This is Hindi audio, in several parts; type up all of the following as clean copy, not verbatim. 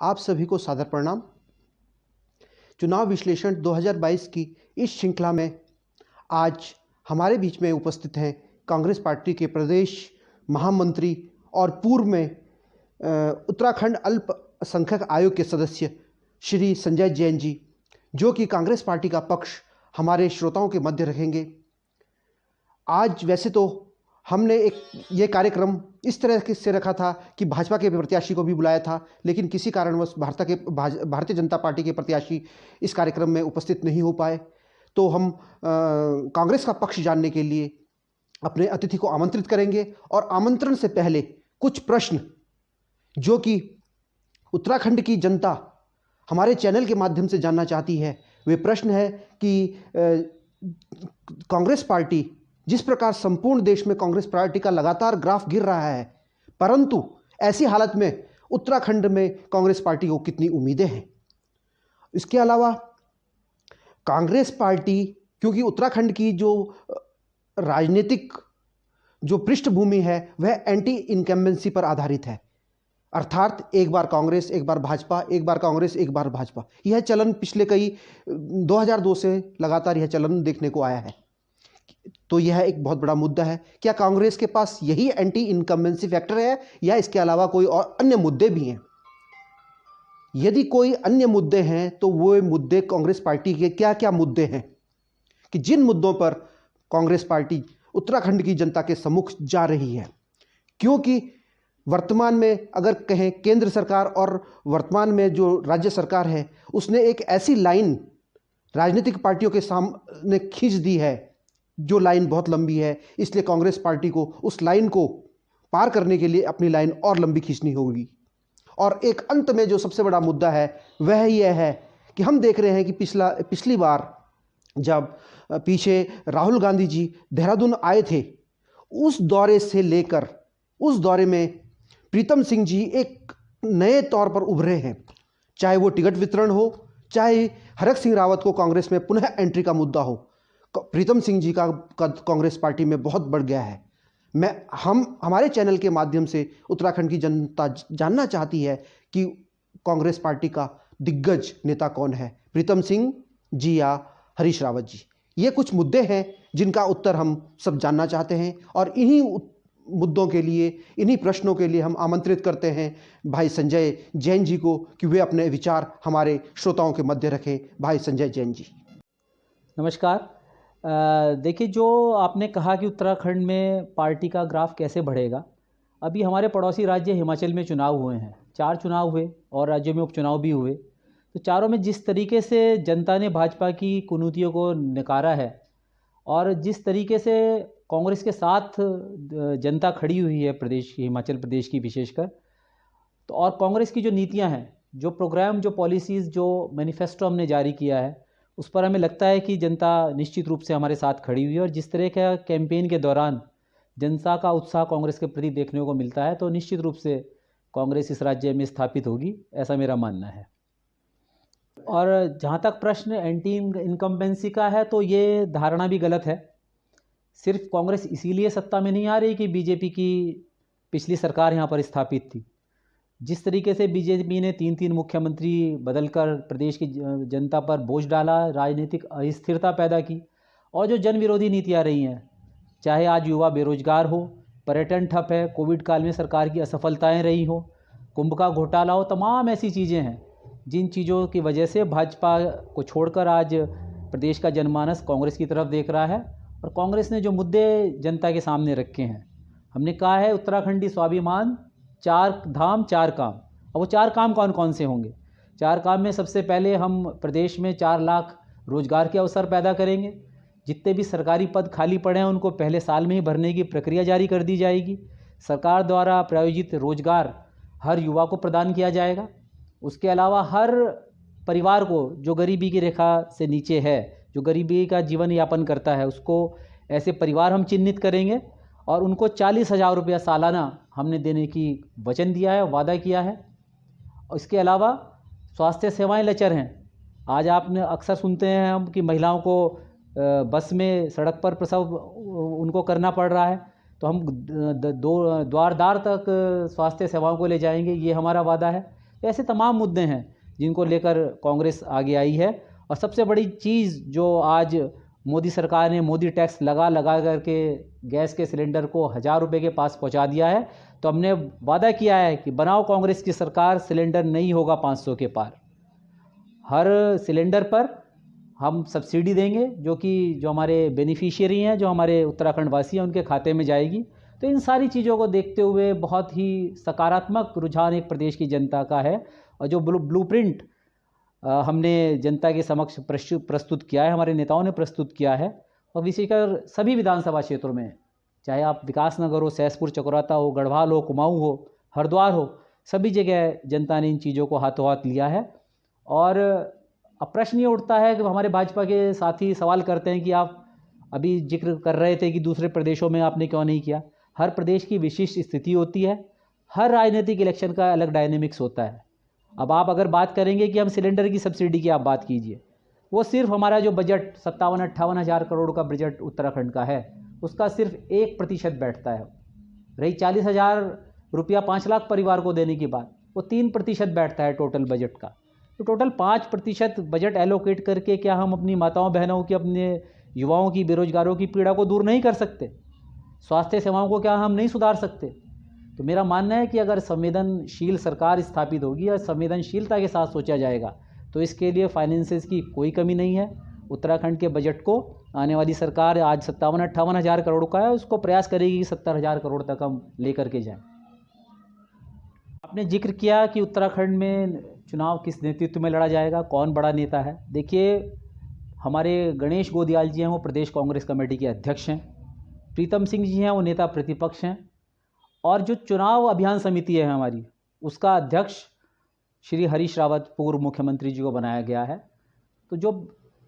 आप सभी को सादर प्रणाम। चुनाव विश्लेषण 2022 की इस श्रृंखला में आज हमारे बीच में उपस्थित हैं कांग्रेस पार्टी के प्रदेश महामंत्री और पूर्व में उत्तराखंड अल्पसंख्यक आयोग के सदस्य श्री संजय जैन जी, जो कि कांग्रेस पार्टी का पक्ष हमारे श्रोताओं के मध्य रखेंगे। आज वैसे तो हमने ये कार्यक्रम इस तरह से रखा था कि भाजपा के प्रत्याशी को भी बुलाया था, लेकिन किसी कारणवश भारतीय जनता पार्टी के प्रत्याशी इस कार्यक्रम में उपस्थित नहीं हो पाए, तो हम कांग्रेस का पक्ष जानने के लिए अपने अतिथि को आमंत्रित करेंगे। और आमंत्रण से पहले कुछ प्रश्न जो कि उत्तराखंड की जनता हमारे चैनल के माध्यम से जानना चाहती है, वे प्रश्न है कि कांग्रेस पार्टी जिस प्रकार संपूर्ण देश में कांग्रेस पार्टी का लगातार ग्राफ गिर रहा है, परंतु ऐसी हालत में उत्तराखंड में कांग्रेस पार्टी को कितनी उम्मीदें हैं। इसके अलावा कांग्रेस पार्टी, क्योंकि उत्तराखंड की जो राजनीतिक जो पृष्ठभूमि है वह एंटी इनकम्बेंसी पर आधारित है, अर्थात एक बार कांग्रेस एक बार भाजपा, एक बार कांग्रेस एक बार भाजपा। यह चलन पिछले 2002 से लगातार यह चलन देखने को आया है। तो यह एक बहुत बड़ा मुद्दा है। क्या कांग्रेस के पास यही एंटी इनकम्बेंसी फैक्टर है या इसके अलावा कोई और अन्य मुद्दे भी हैं? यदि कोई अन्य मुद्दे हैं तो वो मुद्दे कांग्रेस पार्टी के क्या क्या मुद्दे हैं कि जिन मुद्दों पर कांग्रेस पार्टी उत्तराखंड की जनता के सम्मुख जा रही है। क्योंकि वर्तमान में अगर कहें केंद्र सरकार और वर्तमान में जो राज्य सरकार है, उसने एक ऐसी लाइन राजनीतिक पार्टियों के सामने खींच दी है जो लाइन बहुत लंबी है, इसलिए कांग्रेस पार्टी को उस लाइन को पार करने के लिए अपनी लाइन और लंबी खींचनी होगी। और एक अंत में जो सबसे बड़ा मुद्दा है वह यह है कि हम देख रहे हैं कि पिछली बार जब पीछे राहुल गांधी जी देहरादून आए थे, उस दौरे से लेकर उस दौरे में प्रीतम सिंह जी एक नए तौर पर उभरे हैं। चाहे वो टिकट वितरण हो, चाहे हरक सिंह रावत को कांग्रेस में पुनः एंट्री का मुद्दा हो, प्रीतम सिंह जी का कद कांग्रेस पार्टी में बहुत बढ़ गया है। हमारे चैनल के माध्यम से उत्तराखंड की जनता जानना चाहती है कि कांग्रेस पार्टी का दिग्गज नेता कौन है, प्रीतम सिंह जी या हरीश रावत जी। ये कुछ मुद्दे हैं जिनका उत्तर हम सब जानना चाहते हैं, और इन्हीं मुद्दों के लिए, इन्हीं प्रश्नों के लिए हम आमंत्रित करते हैं भाई संजय जैन जी को कि वे अपने विचार हमारे श्रोताओं के मध्य रखें। भाई संजय जैन जी, नमस्कार। देखिए, जो आपने कहा कि उत्तराखंड में पार्टी का ग्राफ कैसे बढ़ेगा, अभी हमारे पड़ोसी राज्य हिमाचल में चुनाव हुए हैं, 4 चुनाव हुए और राज्यों में उपचुनाव भी हुए। तो चारों में जिस तरीके से जनता ने भाजपा की कुनीतियों को नकारा है और जिस तरीके से कांग्रेस के साथ जनता खड़ी हुई है प्रदेश की, हिमाचल प्रदेश की विशेषकर, तो और कांग्रेस की जो नीतियां हैं, जो प्रोग्राम, जो पॉलिसीज़, जो मैनिफेस्टो हमने जारी किया है, उस पर हमें लगता है कि जनता निश्चित रूप से हमारे साथ खड़ी हुई है। और जिस तरह का कैंपेन के दौरान जनता का उत्साह कांग्रेस के प्रति देखने को मिलता है, तो निश्चित रूप से कांग्रेस इस राज्य में स्थापित होगी, ऐसा मेरा मानना है। और जहाँ तक प्रश्न एंटी इनकम्बेंसी का है, तो ये धारणा भी गलत है। सिर्फ कांग्रेस इसीलिए सत्ता में नहीं आ रही कि बीजेपी की पिछली सरकार यहाँ पर स्थापित थी। जिस तरीके से बीजेपी ने 3 मुख्यमंत्री बदलकर प्रदेश की जनता पर बोझ डाला, राजनीतिक अस्थिरता पैदा की, और जो जन विरोधी नीतियाँ रही हैं, चाहे आज युवा बेरोजगार हो, पर्यटन ठप है, कोविड काल में सरकार की असफलताएं रही हो, कुंभ का घोटाला हो, तमाम ऐसी चीज़ें हैं जिन चीज़ों की वजह से भाजपा को छोड़कर आज प्रदेश का जनमानस कांग्रेस की तरफ देख रहा है। और कांग्रेस ने जो मुद्दे जनता के सामने रखे हैं, हमने कहा है उत्तराखंडी स्वाभिमान, 4 धाम 4 काम। अब वो 4 काम कौन कौन से होंगे? 4 काम में सबसे पहले हम प्रदेश में 4 लाख रोजगार के अवसर पैदा करेंगे। जितने भी सरकारी पद खाली पड़े हैं उनको पहले साल में ही भरने की प्रक्रिया जारी कर दी जाएगी। सरकार द्वारा प्रायोजित रोजगार हर युवा को प्रदान किया जाएगा। उसके अलावा हर परिवार को जो गरीबी की रेखा से नीचे है, जो गरीबी का जीवन यापन करता है, उसको ऐसे परिवार हम चिन्हित करेंगे और उनको 40,000 रुपया सालाना हमने देने की वचन दिया है, वादा किया है। और इसके अलावा स्वास्थ्य सेवाएं लचर हैं। आज आपने अक्सर सुनते हैं हम कि महिलाओं को बस में, सड़क पर प्रसव उनको करना पड़ रहा है, तो हम द्वार द्वार तक स्वास्थ्य सेवाओं को ले जाएंगे, ये हमारा वादा है। ऐसे तमाम मुद्दे हैं जिनको लेकर कांग्रेस आगे आई है। और सबसे बड़ी चीज़ जो आज मोदी सरकार ने मोदी टैक्स लगा करके गैस के सिलेंडर को 1000 रुपये के पास पहुंचा दिया है। तो हमने वादा किया है कि बनाओ कांग्रेस की सरकार, सिलेंडर नहीं होगा 500 के पार। हर सिलेंडर पर हम सब्सिडी देंगे जो हमारे बेनिफिशियरी हैं, जो हमारे उत्तराखंड वासी हैं, उनके खाते में जाएगी। तो इन सारी चीज़ों को देखते हुए बहुत ही सकारात्मक रुझान एक प्रदेश की जनता का है। और जो ब्लूप्रिंट हमने जनता के समक्ष प्रस्तुत किया है, हमारे नेताओं ने प्रस्तुत किया है, और विशेषकर सभी विधानसभा क्षेत्रों में, चाहे आप विकासनगर हो, सहसपुर चकराता हो, गढ़वाल हो, कुमाऊं हो, हरिद्वार हो, सभी जगह जनता ने इन चीज़ों को हाथों हाथ लिया है। और अब प्रश्न ये उठता है कि हमारे भाजपा के साथी सवाल करते हैं कि आप अभी जिक्र कर रहे थे कि दूसरे प्रदेशों में आपने क्यों नहीं किया। हर प्रदेश की विशिष्ट स्थिति होती है, हर राजनीतिक इलेक्शन का अलग डायनेमिक्स होता है। अब आप अगर बात करेंगे कि हम सिलेंडर की सब्सिडी की आप बात कीजिए, वो सिर्फ हमारा जो बजट 57-58 हज़ार करोड़ का बजट उत्तराखंड का है, उसका सिर्फ 1% बैठता है। रही 40,000 रुपया 5 लाख परिवार को देने की बात, वो 3% बैठता है टोटल बजट का। तो टोटल 5% बजट एलोकेट करके क्या हम अपनी माताओं बहनों की, अपने युवाओं की, बेरोजगारों की पीड़ा को दूर नहीं कर सकते? स्वास्थ्य सेवाओं को क्या हम नहीं सुधार सकते? तो मेरा मानना है कि अगर संवेदनशील सरकार स्थापित होगी और संवेदनशीलता के साथ सोचा जाएगा तो इसके लिए फाइनेंसेस की कोई कमी नहीं है। उत्तराखंड के बजट को आने वाली सरकार आज 57-58 हज़ार करोड़ का है, उसको प्रयास करेगी कि 70,000 करोड़ तक हम लेकर के जाएं। आपने जिक्र किया कि उत्तराखंड में चुनाव किस नेतृत्व में लड़ा जाएगा, कौन बड़ा नेता है। देखिए, हमारे गणेश गोदियाल जी हैं, वो प्रदेश कांग्रेस कमेटी के अध्यक्ष हैं। प्रीतम सिंह जी हैं, वो नेता प्रतिपक्ष हैं। और जो चुनाव अभियान समिति है हमारी, उसका अध्यक्ष श्री हरीश रावत पूर्व मुख्यमंत्री जी को बनाया गया है। तो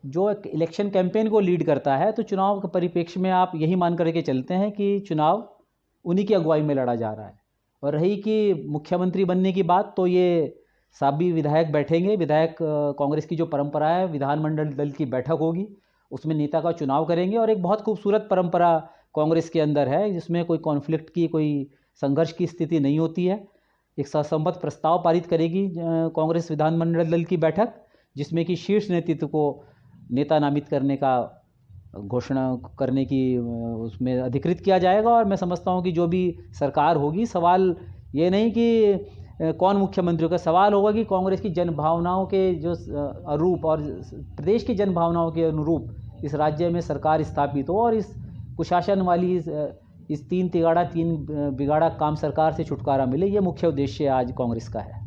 जो एक इलेक्शन कैंपेन को लीड करता है, तो चुनाव के परिप्रेक्ष्य में आप यही मान करके चलते हैं कि चुनाव उन्हीं की अगुवाई में लड़ा जा रहा है। और रही कि मुख्यमंत्री बनने की बात, तो ये सभी विधायक बैठेंगे। विधायक कांग्रेस की जो परंपरा है, विधानमंडल दल की बैठक होगी, उसमें नेता का चुनाव करेंगे। और एक बहुत खूबसूरत परंपरा कांग्रेस के अंदर है, जिसमें कोई कॉन्फ्लिक्ट की, कोई संघर्ष की स्थिति नहीं होती है। एक सर्वसम्मत प्रस्ताव पारित करेगी कांग्रेस विधानमंडल दल की बैठक, जिसमें कि शीर्ष नेतृत्व को नेता नामित करने का घोषणा करने की उसमें अधिकृत किया जाएगा। और मैं समझता हूं कि जो भी सरकार होगी, सवाल ये नहीं कि कौन मुख्यमंत्री होगा, सवाल होगा कि कांग्रेस की जनभावनाओं के जो अनुरूप और प्रदेश की जनभावनाओं के अनुरूप इस राज्य में सरकार स्थापित हो और इस कुशासन वाली इस तीन बिगाड़ा काम सरकार से छुटकारा मिले। ये मुख्य उद्देश्य आज कांग्रेस का है।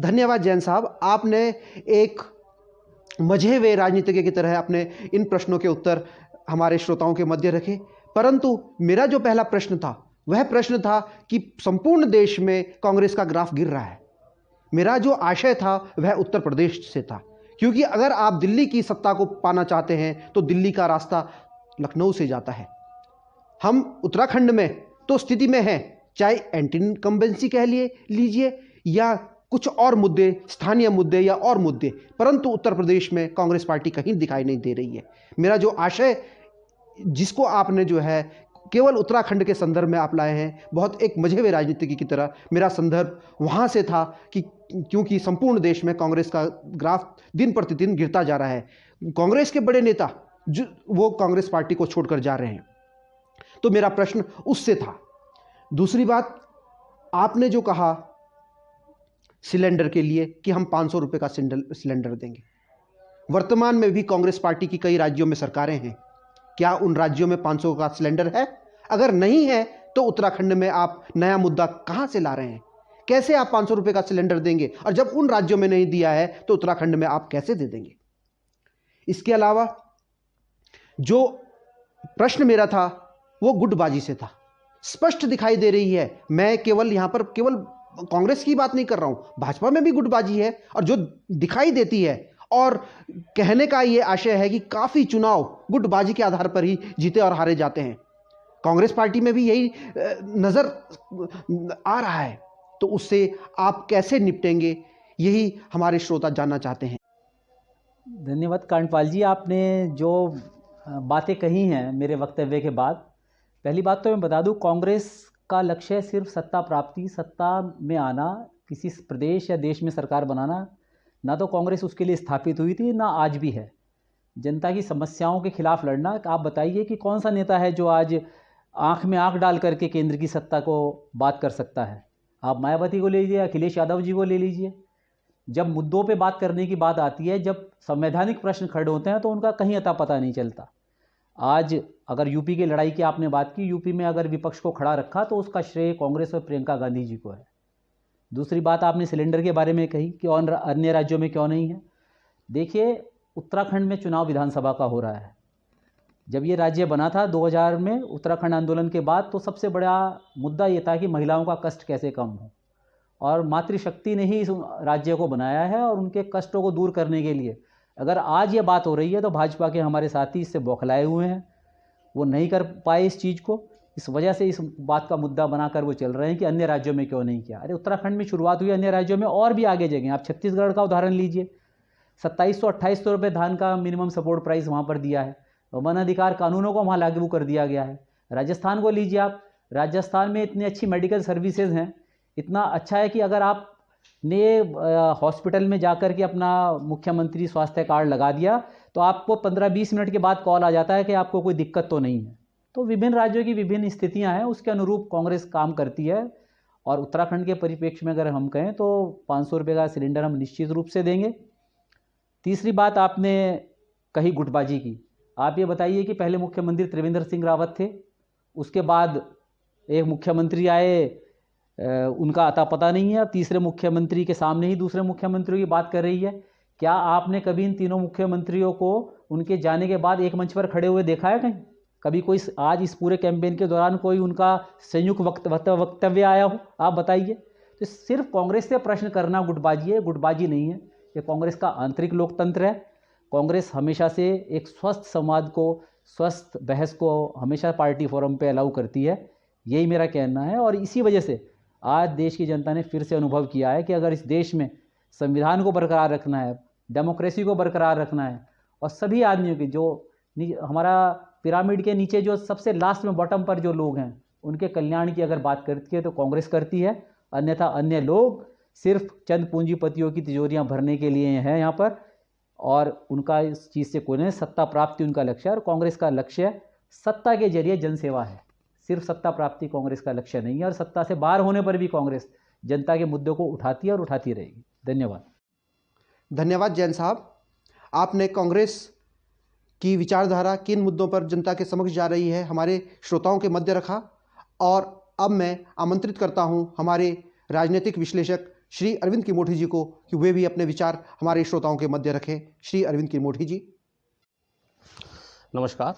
धन्यवाद जैन साहब, आपने एक मझे हुए राजनीतिज्ञ की तरह अपने इन प्रश्नों के उत्तर हमारे श्रोताओं के मध्य रखे। परंतु मेरा जो पहला प्रश्न था, वह प्रश्न था कि संपूर्ण देश में कांग्रेस का ग्राफ गिर रहा है। मेरा जो आशय था वह उत्तर प्रदेश से था, क्योंकि अगर आप दिल्ली की सत्ता को पाना चाहते हैं तो दिल्ली का रास्ता लखनऊ से जाता है। हम उत्तराखंड में तो स्थिति में हैं, चाहे एंटी इनकम्बेंसी कह लीजिए या कुछ और मुद्दे, स्थानीय मुद्दे या और मुद्दे, परंतु उत्तर प्रदेश में कांग्रेस पार्टी कहीं दिखाई नहीं दे रही है। मेरा जो आशय, जिसको आपने जो है केवल उत्तराखंड के संदर्भ में आप लाए हैं, बहुत एक मझे हुए राजनीति की तरह, मेरा संदर्भ वहाँ से था कि क्योंकि संपूर्ण देश में कांग्रेस का ग्राफ दिन प्रतिदिन गिरता जा रहा है। कांग्रेस के बड़े नेता जो वो कांग्रेस पार्टी को छोड़कर जा रहे हैं, तो मेरा प्रश्न उससे था। दूसरी बात, आपने जो कहा सिलेंडर के लिए कि हम 500 रुपये का सिलेंडर देंगे, वर्तमान में भी कांग्रेस पार्टी की कई राज्यों में सरकारें हैं। क्या उन राज्यों में 500 का सिलेंडर है? अगर नहीं है तो उत्तराखंड में आप नया मुद्दा कहां से ला रहे हैं? कैसे आप 500 रुपये का सिलेंडर देंगे? और जब उन राज्यों में नहीं दिया है तो उत्तराखंड में आप कैसे दे देंगे? इसके अलावा जो प्रश्न मेरा था वो गुटबाजी से था। स्पष्ट दिखाई दे रही है, मैं यहां पर केवल कांग्रेस की बात नहीं कर रहा हूं, भाजपा में भी गुटबाजी है, और जो दिखाई देती है, और कहने का यह आशय है कि काफी चुनाव गुटबाजी के आधार पर ही जीते और हारे जाते हैं। कांग्रेस पार्टी में भी यही नजर आ रहा है, तो उससे आप कैसे निपटेंगे, यही हमारे श्रोता जानना चाहते हैं। धन्यवाद कांडपाल जी, आपने जो बातें कही हैं मेरे वक्तव्य के बाद, पहली बात तो मैं बता दूं, कांग्रेस का लक्ष्य सिर्फ सत्ता प्राप्ति, सत्ता में आना, किसी प्रदेश या देश में सरकार बनाना, ना तो कांग्रेस उसके लिए स्थापित हुई थी, ना आज भी है। जनता की समस्याओं के खिलाफ लड़ना। आप बताइए कि कौन सा नेता है जो आज आंख में आंख डाल करके केंद्र की सत्ता को बात कर सकता है? आप मायावती को ले लीजिए, अखिलेश यादव जी को ले लीजिए। जब मुद्दों पे बात करने की बात आती है, जब संवैधानिक प्रश्न खड़े होते हैं, तो उनका कहीं अता पता नहीं चलता। आज अगर यूपी की लड़ाई की आपने बात की, यूपी में अगर विपक्ष को खड़ा रखा तो उसका श्रेय कांग्रेस और प्रियंका गांधी जी को है। दूसरी बात आपने सिलेंडर के बारे में कही कि और अन्य राज्यों में क्यों नहीं है। देखिए, उत्तराखंड में चुनाव विधानसभा का हो रहा है। जब ये राज्य बना था 2000 में उत्तराखंड आंदोलन के बाद, तो सबसे बड़ा मुद्दा ये था कि महिलाओं का कष्ट कैसे कम हो, और मातृशक्ति ने ही इस राज्य को बनाया है। और उनके कष्टों को दूर करने के लिए अगर आज ये बात हो रही है, तो भाजपा के हमारे साथी इससे बौखलाए हुए हैं, वो नहीं कर पाए इस चीज़ को। इस वजह से इस बात का मुद्दा बनाकर वो चल रहे हैं कि अन्य राज्यों में क्यों नहीं किया। अरे उत्तराखंड में शुरुआत हुई, अन्य राज्यों में और भी आगे जगह। आप छत्तीसगढ़ का उदाहरण लीजिए, 2700-2800 रुपये धान का मिनिमम सपोर्ट प्राइस वहाँ पर दिया है। वन अधिकार कानूनों को वहाँ लागू कर दिया गया है। राजस्थान को लीजिए आप, राजस्थान में इतनी अच्छी मेडिकल सर्विसेज हैं, इतना अच्छा है कि अगर आप ने हॉस्पिटल में जाकर के अपना मुख्यमंत्री स्वास्थ्य कार्ड लगा दिया, तो आपको 15-20 मिनट के बाद कॉल आ जाता है कि आपको कोई दिक्कत तो नहीं है। तो विभिन्न राज्यों की विभिन्न स्थितियां हैं, उसके अनुरूप कांग्रेस काम करती है। और उत्तराखंड के परिप्रेक्ष्य में अगर हम कहें तो 500 रुपये का सिलेंडर हम निश्चित रूप से देंगे। तीसरी बात आपने कही गुटबाजी की। आप ये बताइए कि पहले मुख्यमंत्री त्रिवेंद्र सिंह रावत थे, उसके बाद एक मुख्यमंत्री आए, उनका अता पता नहीं है। अब तीसरे मुख्यमंत्री के सामने ही दूसरे मुख्यमंत्रियों की बात कर रही है। क्या आपने कभी इन तीनों मुख्यमंत्रियों को उनके जाने के बाद एक मंच पर खड़े हुए देखा है कहीं? कभी कोई आज इस पूरे कैंपेन के दौरान कोई उनका संयुक्त वक्तव्य आया हो? आप बताइए। तो सिर्फ कांग्रेस से प्रश्न करना गुटबाजी है, गुटबाजी नहीं है। ये कांग्रेस का आंतरिक लोकतंत्र है। कांग्रेस हमेशा से एक स्वस्थ संवाद को, स्वस्थ बहस को हमेशा पार्टी फोरम पे अलाउ करती है। यही मेरा कहना है। और इसी वजह से आज देश की जनता ने फिर से अनुभव किया है कि अगर इस देश में संविधान को बरकरार रखना है, डेमोक्रेसी को बरकरार रखना है, और सभी आदमियों की, जो हमारा पिरामिड के नीचे जो सबसे लास्ट में बॉटम पर जो लोग हैं, उनके कल्याण की अगर बात करती है तो कांग्रेस करती है। अन्यथा अन्य लोग सिर्फ चंद पूंजीपतियों की तिजोरियां भरने के लिए हैं यहाँ पर, और उनका इस चीज़ से कोई नहीं। सत्ता प्राप्ति उनका लक्ष्य है, और कांग्रेस का लक्ष्य सत्ता के जरिए जनसेवा है। सिर्फ सत्ता प्राप्ति कांग्रेस का लक्ष्य नहीं है। और सत्ता से बाहर होने पर भी कांग्रेस जनता के मुद्दों को उठाती है और उठाती रहेगी। धन्यवाद। धन्यवाद जैन साहब। आपने कांग्रेस की विचारधारा किन मुद्दों पर जनता के समक्ष जा रही है हमारे श्रोताओं के मध्य रखा। और अब मैं आमंत्रित करता हूं हमारे राजनीतिक विश्लेषक श्री अरविंद किरमोठी जी को कि वे भी अपने विचार हमारे श्रोताओं के मध्य रखें। श्री अरविंद किरमोठी जी। नमस्कार।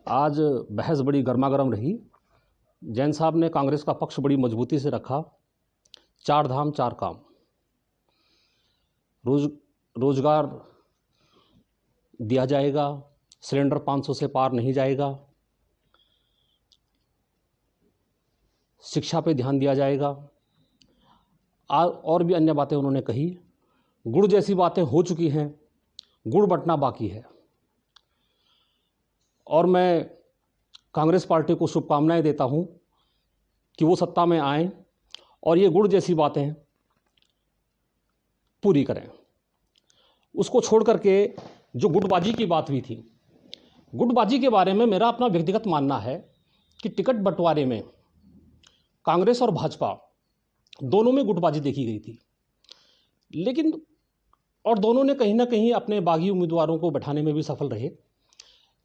आज बहस बड़ी गर्मागर्म रही। जैन साहब ने कांग्रेस का पक्ष बड़ी मजबूती से रखा। 4 धाम 4 काम, रोजगार दिया जाएगा, सिलेंडर 500 से पार नहीं जाएगा, शिक्षा पे ध्यान दिया जाएगा, और भी अन्य बातें उन्होंने कही। गुड़ जैसी बातें हो चुकी हैं, गुड़ बंटना बाकी है। और मैं कांग्रेस पार्टी को शुभकामनाएं देता हूं कि वो सत्ता में आएं और ये गुड़ जैसी बातें पूरी करें। उसको छोड़ करके जो गुटबाजी की बात हुई थी, गुटबाजी के बारे में मेरा अपना व्यक्तिगत मानना है कि टिकट बंटवारे में कांग्रेस और भाजपा दोनों में गुटबाजी देखी गई थी। लेकिन और दोनों ने कहीं ना कहीं अपने बागी उम्मीदवारों को बैठाने में भी सफल रहे।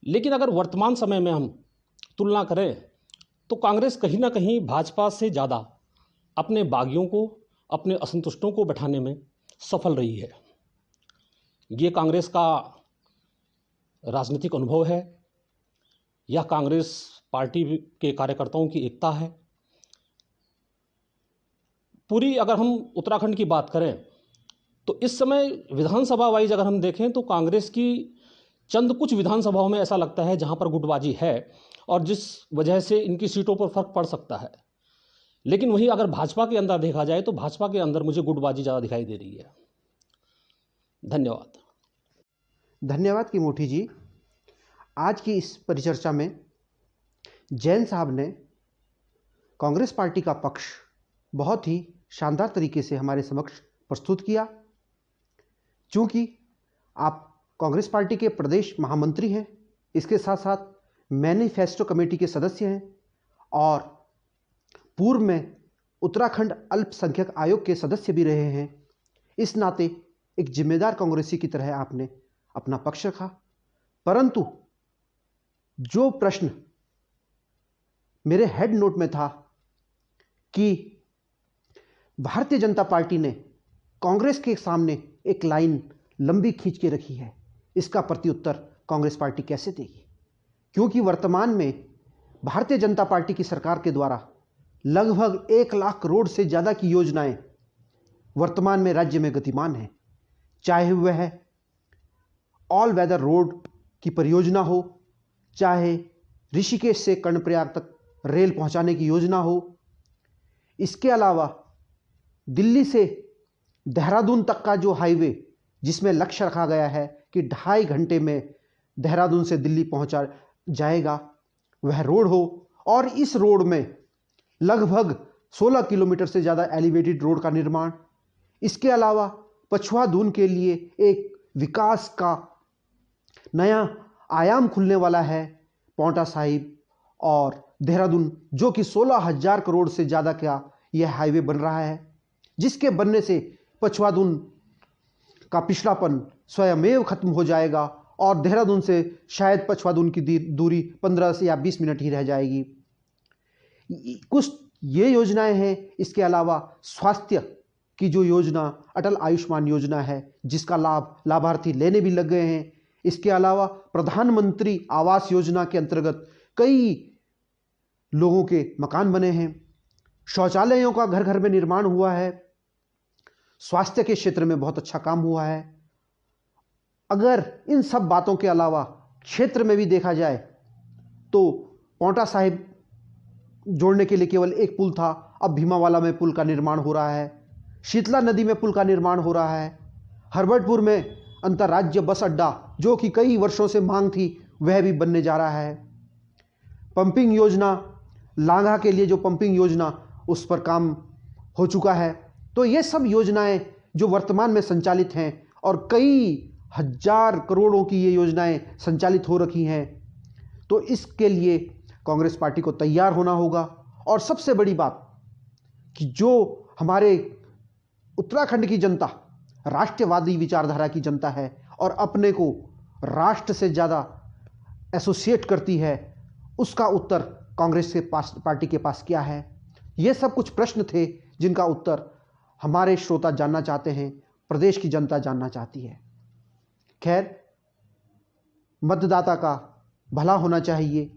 लेकिन अगर वर्तमान समय में हम तुलना करें तो कांग्रेस कहीं ना कहीं भाजपा से ज़्यादा अपने बागियों को, अपने असंतुष्टों को बैठाने में सफल रही है। ये कांग्रेस का राजनीतिक अनुभव है, यह कांग्रेस पार्टी के कार्यकर्ताओं की एकता है। पूरी अगर हम उत्तराखंड की बात करें तो इस समय विधानसभा वाइज अगर हम देखें तो कांग्रेस की चंद कुछ विधानसभाओं में ऐसा लगता है जहां पर गुटबाजी है और जिस वजह से इनकी सीटों पर फर्क पड़ सकता है। लेकिन वहीं अगर भाजपा के अंदर देखा जाए तो भाजपा के अंदर मुझे गुटबाजी ज़्यादा दिखाई दे रही है। धन्यवाद। धन्यवाद किरमोठी जी। आज की इस परिचर्चा में जैन साहब ने कांग्रेस पार्टी का पक्ष बहुत ही शानदार तरीके से हमारे समक्ष प्रस्तुत किया। चूँकि आप कांग्रेस पार्टी के प्रदेश महामंत्री हैं, इसके साथ साथ मैनिफेस्टो कमेटी के सदस्य हैं और पूर्व में उत्तराखंड अल्पसंख्यक आयोग के सदस्य भी रहे हैं। इस नाते एक जिम्मेदार कांग्रेसी की तरह आपने अपना पक्ष रखा। परंतु जो प्रश्न मेरे हेड नोट में था कि भारतीय जनता पार्टी ने कांग्रेस के सामने एक लाइन लंबी खींच के रखी है, इसका प्रत्युत्तर कांग्रेस पार्टी कैसे देगी? क्योंकि वर्तमान में भारतीय जनता पार्टी की सरकार के द्वारा लगभग 1 लाख करोड़ से ज़्यादा की योजनाएं वर्तमान में राज्य में गतिमान हैं। चाहे वह ऑल वेदर रोड की परियोजना हो, चाहे ऋषिकेश से कर्णप्रयाग तक रेल पहुंचाने की योजना हो, इसके अलावा दिल्ली से देहरादून तक का जो हाईवे, जिसमें लक्ष्य रखा गया है कि 2.5 घंटे में देहरादून से दिल्ली पहुंचा जाएगा, वह रोड हो, और इस रोड में लगभग 16 किलोमीटर से ज़्यादा एलिवेटेड रोड का निर्माण। इसके अलावा पछुआ दून के लिए एक विकास का नया आयाम खुलने वाला है, पांवटा साहिब और देहरादून, जो कि 16,000 करोड़ से ज़्यादा का यह हाईवे बन रहा है, जिसके बनने से पछुआ दून का पिछड़ापन स्वयमेव खत्म हो जाएगा और देहरादून से शायद पछुआ दून की दूरी 15 से या 20 मिनट ही रह जाएगी। कुछ ये योजनाएं हैं। इसके अलावा स्वास्थ्य की जो योजना अटल आयुष्मान योजना है, जिसका लाभ लाभार्थी लेने भी लग गए हैं। इसके अलावा प्रधानमंत्री आवास योजना के अंतर्गत कई लोगों के मकान बने हैं, शौचालयों का घर घर में निर्माण हुआ है, स्वास्थ्य के क्षेत्र में बहुत अच्छा काम हुआ है। अगर इन सब बातों के अलावा क्षेत्र में भी देखा जाए तो पांवटा साहिब जोड़ने के लिए केवल एक पुल था, अब भीमावाला में पुल का निर्माण हो रहा है, शीतला नदी में पुल का निर्माण हो रहा है, हरबटपुर में अंतर्राज्य बस अड्डा, जो कि कई वर्षों से मांग थी, वह भी बनने जा रहा है। पंपिंग योजना, लांघा के लिए जो पंपिंग योजना, उस पर काम हो चुका है। तो ये सब योजनाएं जो वर्तमान में संचालित हैं और कई हजार करोड़ों की ये योजनाएं संचालित हो रखी हैं, तो इसके लिए कांग्रेस पार्टी को तैयार होना होगा। और सबसे बड़ी बात कि जो हमारे उत्तराखंड की जनता राष्ट्रवादी विचारधारा की जनता है और अपने को राष्ट्र से ज़्यादा एसोसिएट करती है, उसका उत्तर कांग्रेस के पास, पार्टी के पास क्या है? ये सब कुछ प्रश्न थे जिनका उत्तर हमारे श्रोता जानना चाहते हैं, प्रदेश की जनता जानना चाहती है। खैर, मतदाता का भला होना चाहिए,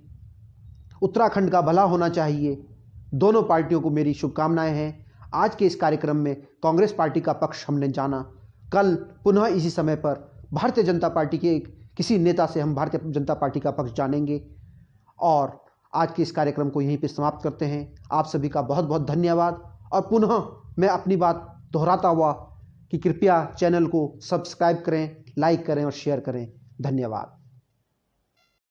उत्तराखंड का भला होना चाहिए। दोनों पार्टियों को मेरी शुभकामनाएं हैं। आज के इस कार्यक्रम में कांग्रेस पार्टी का पक्ष हमने जाना। कल पुनः इसी समय पर भारतीय जनता पार्टी के किसी नेता से हम भारतीय जनता पार्टी का पक्ष जानेंगे। और आज के इस कार्यक्रम को यहीं पे समाप्त करते हैं। आप सभी का बहुत बहुत धन्यवाद। और पुनः मैं अपनी बात दोहराता हुआ कि कृपया चैनल को सब्सक्राइब करें, लाइक करें और शेयर करें। धन्यवाद।